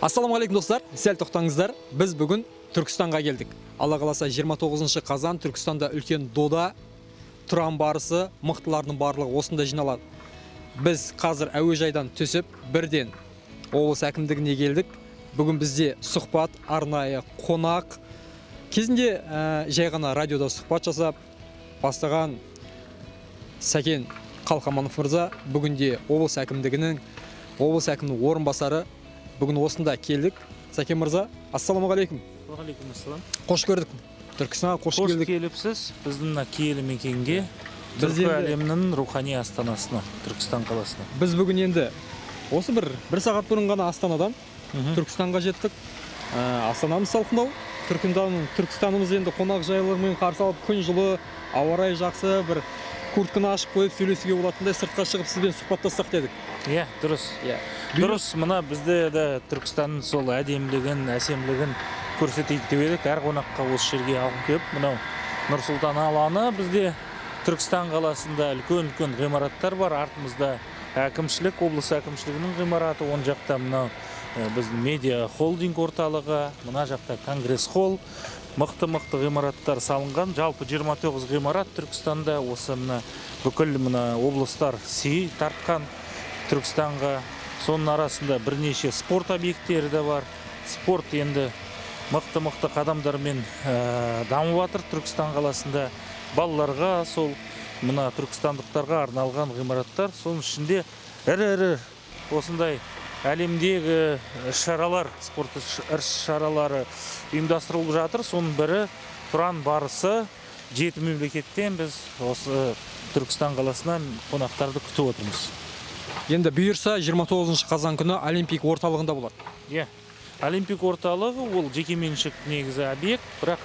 Ассаламағалейкум достар, сәл тоқтаңыздар. Біз бүгін Түркістанға келдік. Алла қаласа 29 қазан Түркістанда үлкен дода, тұран барысы, мықтылардың барлығы осында жиналады. Біз қазір әуежайдан түсіп, бірден облыс әкімдігіне келдік. Бүгін бізде сұхбат, арнайы қонақ. Кезінде жай ғана радиода сұхбат жасап, бастаған Сәкен Қалқаманов мырза бүгінде облыс әкімдігінің орынбасары. Бүгін осында келдік. Сәкен мырза, ассаламағалейкум. Уағалейкум ассалам. Қош көрдік. Түркістанға қош келдік. Қош келіпсіз біздің киелі мекенге, түркі әлемнің рухани астанасына, Түркістан қаласына. Біз бүгін енді осы бір сағат бұрын ғана Астанадан Түркістанға жеттік. Астанамыз салқындау. Түркістанымыз енді қонақ жайлылығымен қарсы алып, күн жылы, ауа райы жақсы, бір куртканы ашып қойып сөйлесуге болатындай сыртқа шығып сізбен сұхбаттассақ дедік. Иә, дұрыс. Дұрыс, мына бізде де Түркістанның сол әдемілігін, әсемлігін көрсетейік деп едік. Әр қонаққа осы жерге алып келіп, мынау Нұрсұлтан алаңы, бізде Түркістан қаласында үлкен ғимараттар бар. Артымызда әкімшілік, облыс әкімшілігінің ғимараты, оң жақта мынау біздің медиа холдинг орталығы, мына жақта конгресс холл, мықты ғимараттар салынған. Жалпы 29 ғимарат Түркістанда, осы мына бүкіл мына облыстар сый тартқан Түркістанға. Соның арасында бірнеше спорт объекттері де бар. Спорт енді мықты қадамдармен дамып жатыр Түркістан қаласында. Балаларға, сол мына түркістандықтарға арналған ғимараттар. Соның ішінде ірі осындай әлемдегі шаралар, спорт шаралары ұйымдастырылып жатыр. Соның бірі тұран барысы. 7 мемлекеттен біз осы Түркістан қаласынан қонақтарды күтіп отырмыз. Енді бұйырса 29 қазан күні Олимпик орталығында болады. Иә, Олимпик орталығы ол жекеменшік негізі объект, бірақ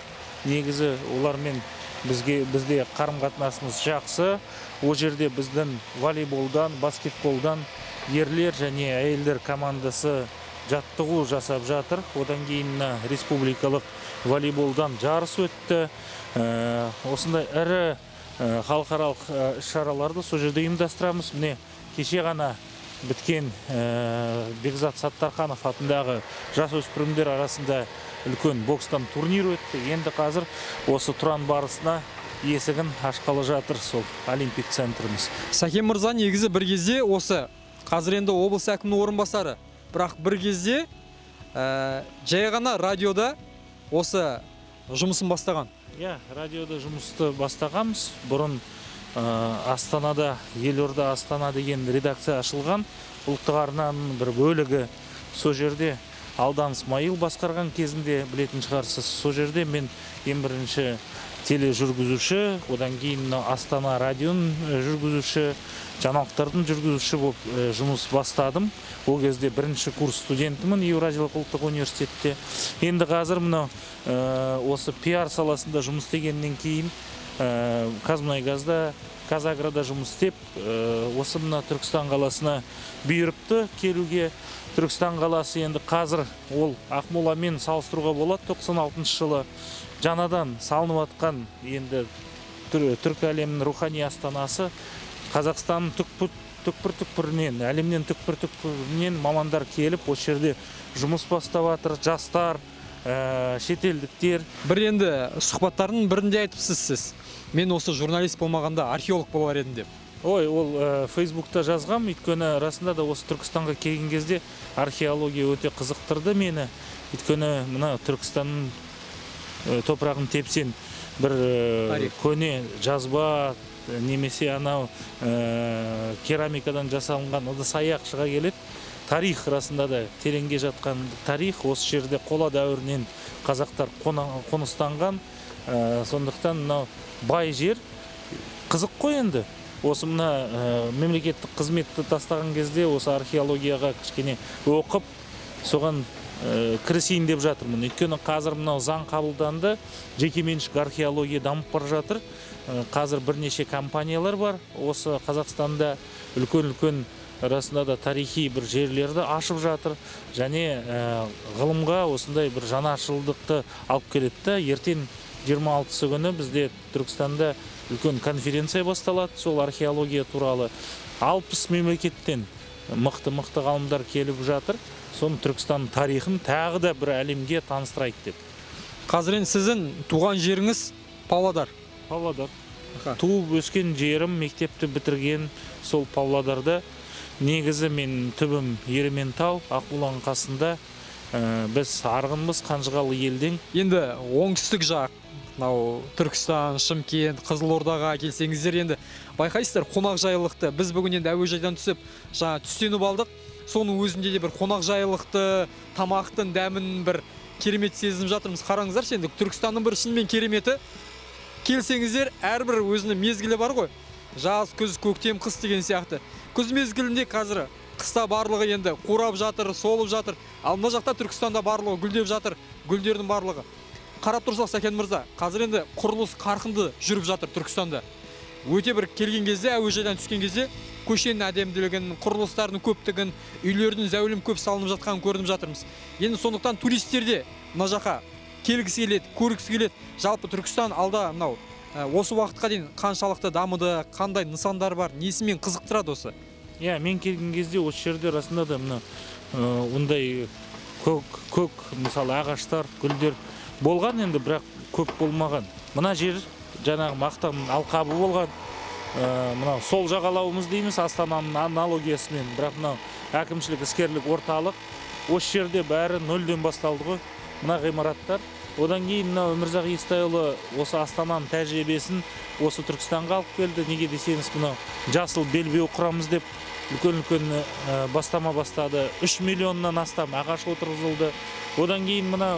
негізі олармен бізде қарым-қатынасымыз жақсы. Ол жерде біздің волейболдан, баскетболдан ерлер және әйелдер командасы жаттығу жасап жатыр. Одан кейін республикалық волейболдан жарыс өтті. Осындай ірі халықаралық шараларды сол жерде ұйымдастырамыз. Міне кеше ғана біткен Бекзат Саттарханов атындағы жасөспірімдер арасында үлкен бокстан турнир өтті. Енді қазір осы тұран барысына есігін ашқалы жатыр сол Олимпик центріміз. Сәкен мырза негізі бір кезде осы қазір енді облыс әкімінің орынбасары, бірақ бір кезде жай ғана радиода осы жұмысын бастаған. Иә, радиода жұмысты бастағанбыз. Бұрын Астанада, Елорда Астана деген редакция ашылған. Ұлттық арнаның бір бөлігі сол жерде Алдан Смайыл басқарған кезінде білетін шығарсыз. Сол жерде мен ең бірінші тележүргізуші, одан кейін Астана радионың жүргізуші, жаңалықтардың жүргізуші болып жұмыс бастадым. Ол кезде бірінші курс студентімін Еуразиялық ұлттық университетте. Енді қазір осы пиар саласында жұмыс істегеннен кейін Қазмұнайгазда, Қазагрода жұмыс істеп, осы мына Түркістан қаласына бұйырыпты келуге. Түркістан қаласы енді қазір ол Ақмоламен салыстыруға болады. 96 жылы жаңадан салынып жатқан енді түркі әлемінің рухани астанасы. Қазақстанның түкпір-түкпірінен, әлемнен түкпір-түкпірінен мамандар келіп, осы жерде жұмыс бастап жатыр. Жастар, шетелдіктер. Бір енді сұхбаттардың бірінде айтыпсыз сіз. Мен осы журналист болмағанда археолог болар едім деп. Ой, ол Фейсбукта жазғам, өйткені расында да осы Түркістанға келген кезде археология өте қызықтырды мені. Өйткені мына Түркістанның топырағын тепсен бір көне жазба, немесе анау керамикадан жасалынған ыдыс-аяқ шыға келеді. Тарих расында да тереңге жатқан тарих. Осы жерде қола дәуірінен қазақтар қоныстанған. Сондықтан мынау бай жер. Қызық қой енді. Осы мына мемлекеттік қызметті тастаған кезде осы археологияға кішкене оқып, соған кірісейін деп жатырмын. Өйткені қазір мынау заң қабылданды, жекеменшік археология дамып бара жатыр. Қазір бірнеше компаниялар бар. Осы Қазақстанда үлкен расында да тарихи бір жерлерді ашып жатыр. Және ғылымға осындай бір жаңашылдықты алып келеді. Ертең 26 күні бізде Түркістанда үлкен конференция басталады сол археология туралы. 60 мемлекеттен мықты ғалымдар келіп жатыр. Соны Түркістан тарихын тағы да бір әлемге таныстырайық деп. Қазір енді сіздің туған жеріңіз Павлодар. Павлодар. Туып өскен жерім, мектепті бітірген сол Павлодарда. Негізі мен түбім Ерейментау, Ақмоланың қасында. Біз арғынбыз, Қанжығалы елдің. Енді оңтүстік жақ, Түркістан, Шымкент, Қызылордаға келсеңіздер, енді байқайсыздар қонақжайлылықты. Біз бүгін енді әуежайдан түсіп, жаңа түстеніп алдық. Соның өзінде де бір қонақжайлылықты, тамақтың дәмін бір керемет сезініп жатырмыз. Қараңыздар, енді Түркістанның бір шынымен кереметі. Келсеңіздер, әрбір өзінің мезгілі бар ғой. Жаз, күз, көктем, қыс деген сияқты. Күз мезгілінде қазір қыста барлығы енді қурап жатыр, солып жатыр. Ал мына жақта Түркістанда барлығы гүлдеп жатыр, гүлдердің барлығы. Қарап тұрсақ, Сәкен мырза, қазір енді құрылыс қарқынды жүріп жатыр Түркістанда. Өте бір келген кезде, әуежайдан түскен кезде, көшенің әдемділігін, құрылыстардың көптігін, үйлердің зәулім көп салынып жатқанын көріп жатырмыз. Енді сондықтан туристер де мына жаққа келгісі келеді, көргісі келеді. Жалпы Түркістан алда осы уақытқа дейін қаншалықты дамыды, қандай нысандар бар, несімен қызықтырады осы? Мен келген кезде осы жерде расында да мына ондай көк мысалы ағаштар, гүлдер болған, енді бірақ көп болмаған. Мына жер жаңағы мақтаның алқабы болған. Мына сол жағалауымыз дейміз, Астананың аналогиясымен, бірақ мына әкімшілік іскерлік орталық. Осы жерде бәрі нөлден басталды ғой, мына ғимараттар. Одан кейін мына Өмірзақ Естайұлы осы Астананың тәжірибесін осы Түркістанға алып келді. Неге десеңіз, мына жасыл белбеу құрамыз деп үлкен бастама бастады. 3 миллионнан астам ағаш отырғызылды. Одан кейін мына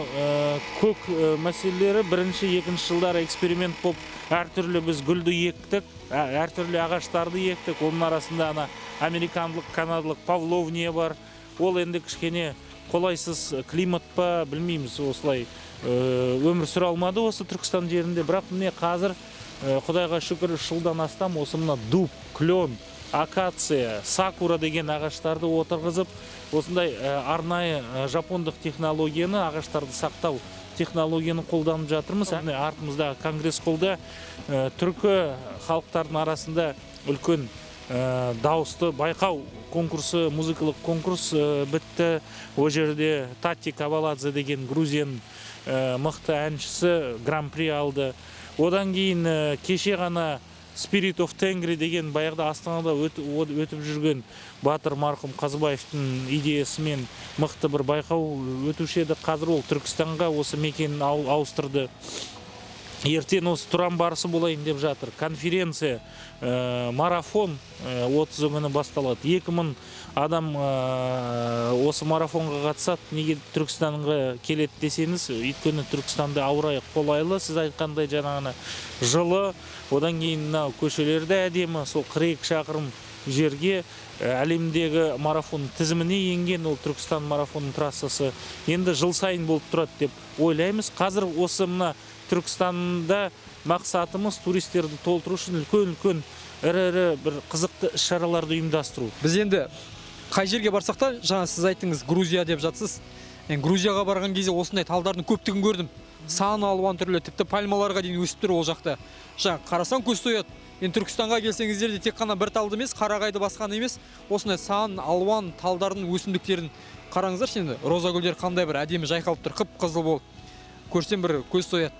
көк мәселелері бірінші, екінші жылдары эксперимент болып, әртүрлі біз гүлді ектік, әртүрлі ағаштарды ектік. Оның арасында американдық, канадалық павловния бар. Ол енді кішкене қолайсыз климат па, білмейміз, осылай өмір сүре алмады осы Түркістан жерінде. Бірақ міне қазір Құдайға шүкір 3 жылдан астам осы мына дуб, клен, акация, сакура деген ағаштарды отырғызып, осындай арнайы жапондық технологияны, ағаштарды сақтау технологияны қолданып жатырмыз. Артымызда конгресс-холлда түркі халықтардың арасында үлкен дауысты байқау конкурсы, музыкалық конкурс бітті. О жерде Тати Каваладзе деген Грузияның мықты әншісі гран-при алды. Одан кейін кеше ғана Spirit of Tengri деген баяғыда Астанада өтіп жүрген Батыр марқұм Қазыбаевтың идеясымен мықты бір байқау өтуші еді. Қазір ол Түркістанға осы мекенін ауыстырды. Ертең осы Тұран барысы болайын деп жатыр. Конференция, марафон 30 күні басталады. 2000 адам осы марафонға қатысады. Неге Түркістанға келеді десеңіз, өйткені Түркістанда ауа райы қолайлы, сіз айтқандай жаңағына жылы. Одан кейін көшелерді әдемі, сол 42 шақырым жерге әлемдегі марафон тізіміне енген ол Түркістан марафонның трассасы. Енді жыл сайын болып тұрады деп ойлаймыз. Қазір осы мына Түркістанда мақсатымыз туристерді толтыру үшін үлкен ірі бір қызықты іс-шараларды ұйымдастыру. Біз енді қай жерге барсақ та, жаңа сіз айттыңыз Грузия деп жатсыз. Грузияға барған кезде осындай талдардың көптігін көрдім. Сан алуан түрлі, тіпті пальмаларға дейін өсіп тұр ол жақта. Жаңа қарасаң көз тояды. Енді Түркістанға келсеңіздер де тек қана бір талды емес, қарағайды басқаны емес, осындай сан алуан талдардың өсімдіктерін қараңыздар. Енді роза гүлдер қандай бір әдемі жайқалып тұр, қып-қызыл болып. Көрсем бір көз тояды.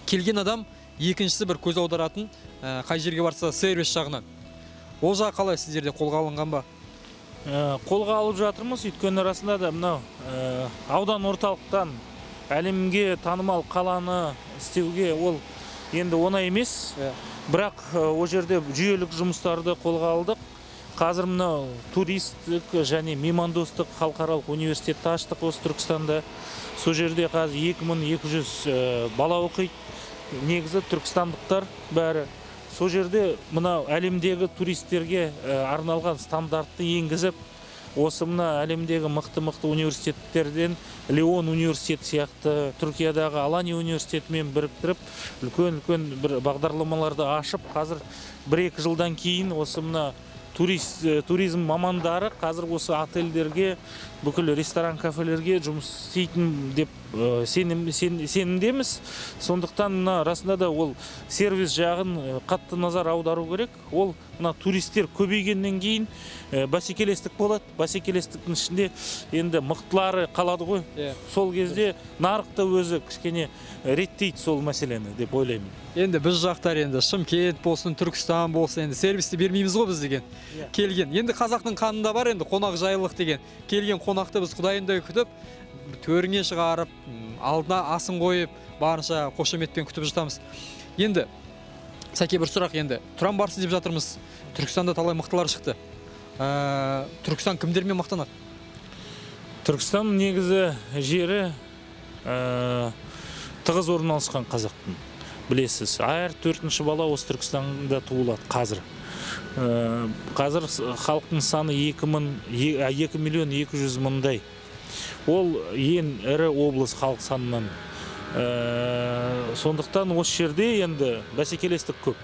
Келген адам екіншісі бір көз аударатын, қай жерге барса сервис жағынан. Ол жағы қалай, сіздерде қолға алынған ба? Қолға алып жатырмыз, өйткені расында да мынау аудан орталықтан әлемге танымал қаланы істеуге ол енді оңай емес. Бірақ о жерде жүйелік жұмыстарды қолға алдық. Қазір мынау туристік және меймандостық халықаралық университетті аштық осы Түркістанда. Сол жерде қазір 2200 бала оқиды. Негізі түркістандықтар бәрі. Сол жерде мынау әлемдегі туристерге арналған стандартты енгізіп, осы мына әлемдегі мықты университеттерден Леон университеті сияқты, Түркиядағы Алани университетімен біріктіріп, үлкен бір бағдарламаларды ашып, қазір 1-2 жылдан кейін осы мына туризм мамандары қазір осы отельдерге, бүкіл ресторан кафелерге жұмыс істейтін деп сенімдеміз. Сондықтан мына расында да ол сервис жағын қатты назар аудару керек. Ол мына туристер көбейгеннен кейін бәсекелестік болады. Бәсекелестіктің ішінде енді мықтылары қалады ғой. Сол кезде нарықта өзі кішкене реттейді сол мәселені деп ойлаймын. Енді біз жақтар енді Шымкент болсын, Түркістан болсын, енді сервисті бермейміз ғой біз деген. Келген. Енді қазақтың қанында бар енді қонақ жайлылық деген. Келген қонақты біз құдайындай күтіп, төріңе шығарып, алдына асын қойып, барынша қошеметпен күтіп жатамыз. Енді Сәке, бір сұрақ енді. Тұран барысы деп жатырмыз. Түркістанда талай мықтылар шықты. Түркістан кімдермен мақтанады? Түркістан негізі жері тығыз орналасқан қазақтың. Білесіз, әр 4-ші бала осы Түркістанда туылады қазір. Қазір халықтың саны 2.200.000-дай. Ол ең ірі облыс халық санынан. Сондықтан осы жерде енді бәсекелестік көп.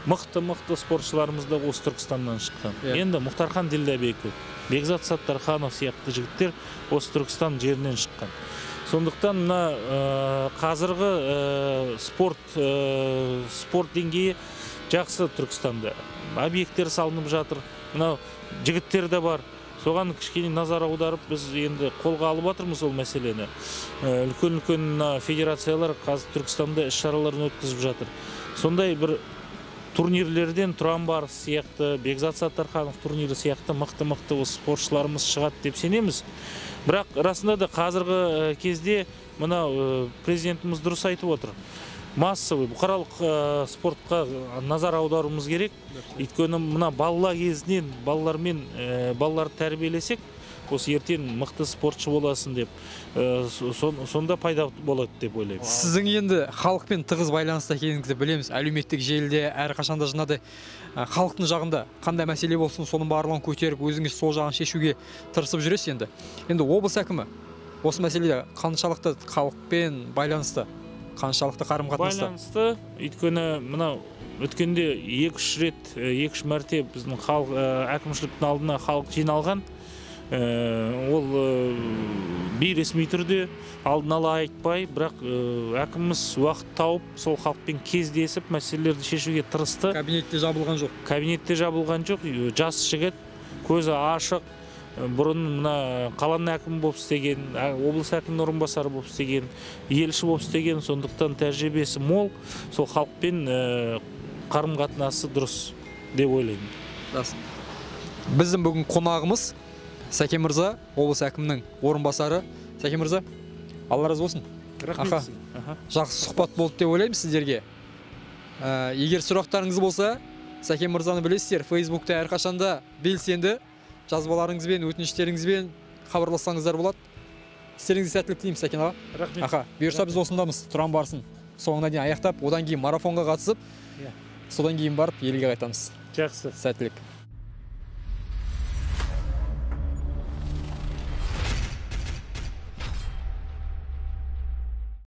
Мықты спортшыларымыз да осы Түркістаннан шыққан. Енді Мұхтархан Дилдәбеков, Бекзат Саттарханов сияқты жігіттер осы Түркістан жерінен шыққан. Сондықтан мына қазіргі спорт деңгейі жақсы Түркістанда. Объекттер салынып жатыр. Мына жігіттер де бар. Соған кішкене назар аударып, біз енді қолға алып жатырмыз ол мәселені. Үлкен федерациялар қазір Түркістанда іс-шараларын өткізіп жатыр. Сондай бір турнирлерден Тұран барысы сияқты, Бекзат Саттарханов турнирі сияқты мықты осы спортшыларымыз шығады деп сенеміз. Бірақ расында да қазіргі кезде мына президентіміз дұрыс айтып отыр. Массовый бұқаралық спортқа назар аударуымыз керек. Өйткені мына балалар кезінен балаларды тәрбиелесек, осы ертең мықты спортшы боласын деп, сонда пайда болады деп ойлаймын. Сіздің енді халықпен тығыз байланыста екеніңізді білеміз. Әлеуметтік желіде әрқашанда жаңағыдай халықтың жағында қандай мәселе болсын, соның барлығын көтеріп, өзіңіз сол жағын шешуге тырысып жүресіз енді. Енді облыс әкімі осы мәселеде қаншалықты халықпен байланысты, қаншалықты қарым-қатынаста? Байланысты, өйткені мынау өткенде 2-3 рет, 2-3 мәрте біздің әкімшіліктің алдына халық жиналған. Ол бейресми түрде алдын ала айтпай, бірақ әкіміміз уақыт тауып, сол халықпен кездесіп, мәселелерді шешуге тырысты. Кабинетте жабылған жоқ. Кабинетте жабылған жоқ. Жас жігіт, көзі ашық, бұрын мына қаланың әкімі болып істеген, облыс әкімінің орынбасары болып істеген, елші болып істеген, сондықтан тәжірибесі мол, сол халықпен қарым-қатынасы дұрыс деп ойлаймын. Біздің бүгін қонағымыз Сәке мырза, облыс әкімінің орынбасары. Сәке мырза, Алла разы болсын. Рахмет. Жақсы сұхбат болды деп ойлаймын сіздерге. Егер сұрақтарыңыз болса, Сәке мырзаны білесіздер, Фейсбукта әрқашанда белсенді жазбаларыңызбен, өтініштеріңізбен хабарлассаңыздар болады. Істеріңізге сәттілік тілеймін, Сәкен аға. Рахмет. Бұйырса біз осындамыз, Тұран барысын соңына дейін аяқтап, одан кейін марафонға қатысып, содан кейін барып елге қайтамыз. Жақсы. Сәттілік.